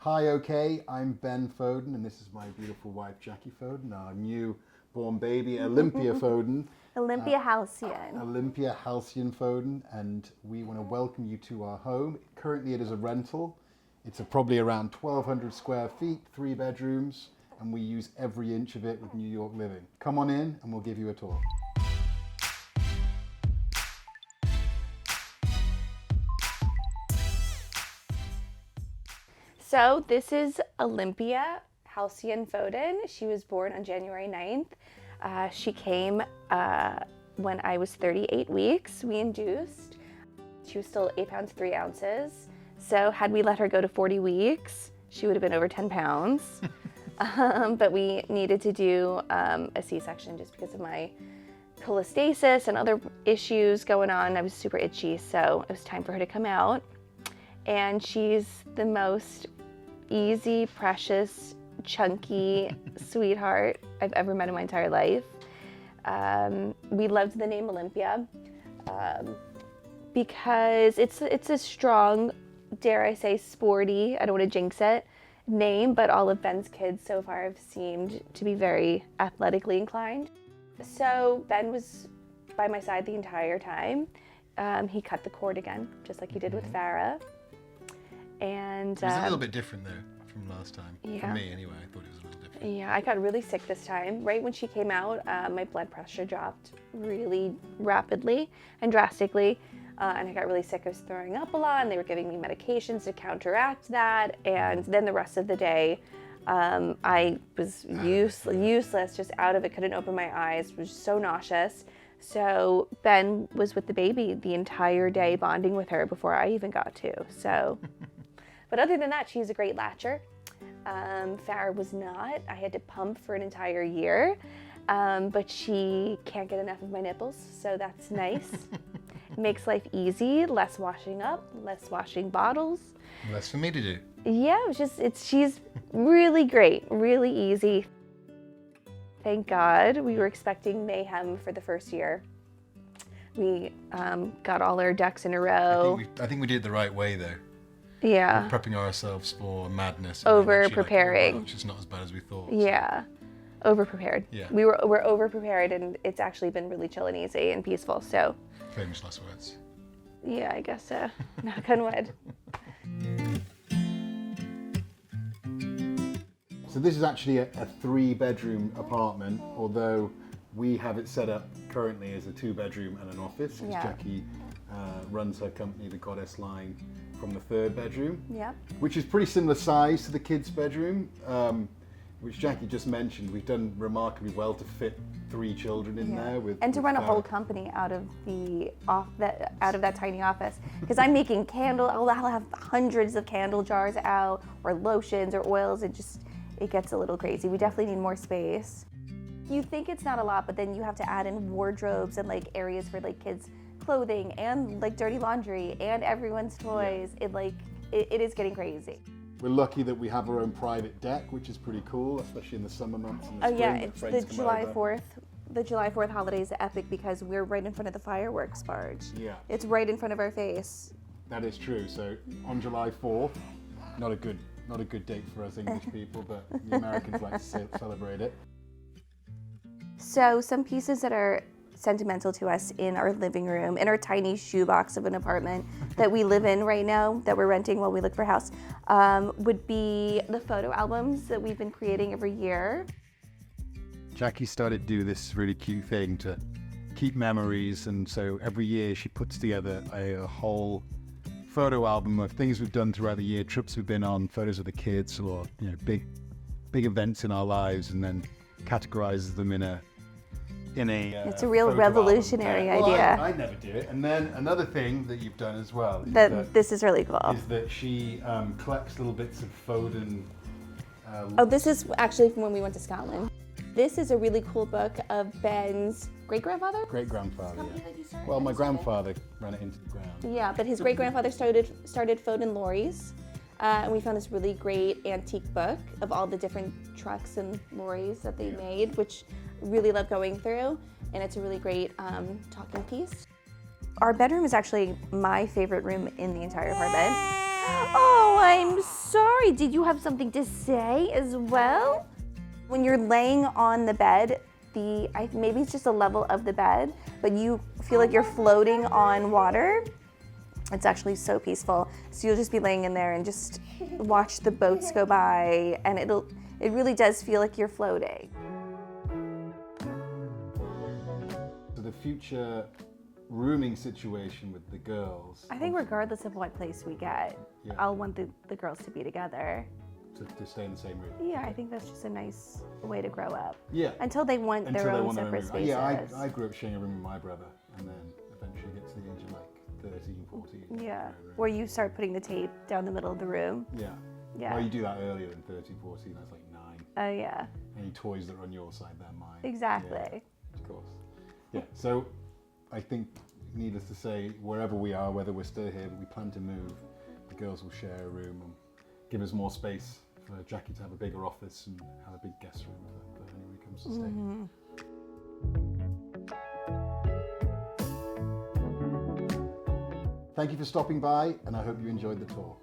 Hi, okay, I'm Ben Foden, and this is my beautiful wife, Jackie Foden, our newborn baby, Olympia Foden. Olympia Halcyon. Olympia Halcyon Foden, and we want to welcome you to our home. Currently, it is a rental. It's probably around 1,200 square feet, 3 bedrooms, and we use every inch of it with New York Living. Come on in, and we'll give you a tour. So this is Olympia Halcyon Foden. She was born on January 9th. She came when I was 38 weeks. We induced. She was still 8 pounds 3 ounces. So had we let her go to 40 weeks, she would have been over 10 pounds. But we needed to do a C-section just because of my cholestasis and other issues going on. I was super itchy, so it was time for her to come out. And she's the most easy, precious, chunky sweetheart I've ever met in my entire life. We loved the name Olympia because it's a strong, dare I say, sporty, I don't want to jinx it, name, but all of Ben's kids so far have seemed to be very athletically inclined. So Ben was by my side the entire time. He cut the cord again, just like he did with Farah. And it was a little bit different though from last time. Yeah. For me anyway, I thought it was a little different. Yeah, I got really sick this time. Right when she came out, my blood pressure dropped really rapidly and drastically. And I got really sick. I was throwing up a lot, and they were giving me medications to counteract that. And then the rest of the day, I was useless, just out of it, couldn't open my eyes, was so nauseous. So Ben was with the baby the entire day, bonding with her before I even got to. So, but other than that, she's a great latcher. Farah was not. I had to pump for an entire year, but she can't get enough of my nipples, so that's nice. Makes life easy, less washing up, less washing bottles. Less for me to do. Yeah, she's really great, really easy. Thank God. We were expecting mayhem for the first year. We got all our ducks in a row. I think we did it the right way though. Yeah. We're prepping ourselves for madness. Over Actually, preparing. Which is not as bad as we thought. Yeah. Over prepared. Yeah. We're over prepared, and it's actually been really chill and easy and peaceful. So. Famous last words. Yeah, I guess so. Knock on wood. So this is actually a 3-bedroom apartment, although we have it set up currently as a 2-bedroom and an office, because Yeah. Jackie runs her company, the Goddess Line, from the 3rd bedroom, Yep. which is pretty similar size to the kids' bedroom, which Jackie just mentioned. We've done remarkably well to fit 3 children in there. And to run a Farah. whole company out of that tiny office, because I'm making I'll have hundreds of candle jars out, or lotions or oils, and it gets a little crazy. We definitely need more space. You think it's not a lot, but then you have to add in wardrobes and like areas for like kids' clothing and like dirty laundry and everyone's toys. Yeah. It is getting crazy. We're lucky that we have our own private deck, which is pretty cool, especially in the summer months and the spring. Yeah, when it's friends the come July over. 4th. The July 4th holiday is epic because we're right in front of the fireworks barge. Yeah. It's right in front of our face. That is true. So on July 4th, not a good date for us English people, but the Americans like to celebrate it. So some pieces that are sentimental to us in our living room, in our tiny shoebox of an apartment that we live in right now, that we're renting while we look for a house, would be the photo albums that we've been creating every year. Jackie started to do this really cute thing to keep memories, and so every year she puts together a whole photo album of things we've done throughout the year, trips we've been on, photos of the kids, or big events in our lives, and then categorizes them in a it's a real revolutionary idea. I never do it. And then another thing that you've done as well this is really cool. is that she collects little bits of Foden. This is actually from when we went to Scotland. This is a really cool book of Ben's great-grandfather? Great-grandfather, Company yeah. that he started? Well, my grandfather ran it into the ground. Yeah, but his great-grandfather started Foden lorries. And we found this really great antique book of all the different trucks and lorries that they made, which really love going through. And it's a really great talking piece. Our bedroom is actually my favorite room in the entire apartment. Oh, I'm sorry. Did you have something to say as well? When you're laying on the bed, maybe it's just a level of the bed, but you feel like you're floating on water. It's actually so peaceful. So you'll just be laying in there and just watch the boats go by, and it really does feel like you're floating. So the future rooming situation with the girls. I think regardless of what place we get, Yeah. I'll want the girls to be together. To stay in the same room. Yeah, I think that's just a nice way to grow up. Yeah. Until they want their own want separate room. spaces. Yeah, I grew up sharing a room with my brother, and then eventually get to the age of like 13, 14. Yeah, where you start putting the tape down the middle of the room. Yeah. Yeah. Well, you do that earlier than 13, 14. That's like 9. Oh, yeah. Any toys that are on your side, they're mine. Exactly. Yeah, of course. Yeah. So I think, needless to say, wherever we are, whether we're still here, but we plan to move, the girls will share a room and give us more space for Jackie to have a bigger office and have a big guest room for anyone who comes to stay. Thank you for stopping by, and I hope you enjoyed the tour.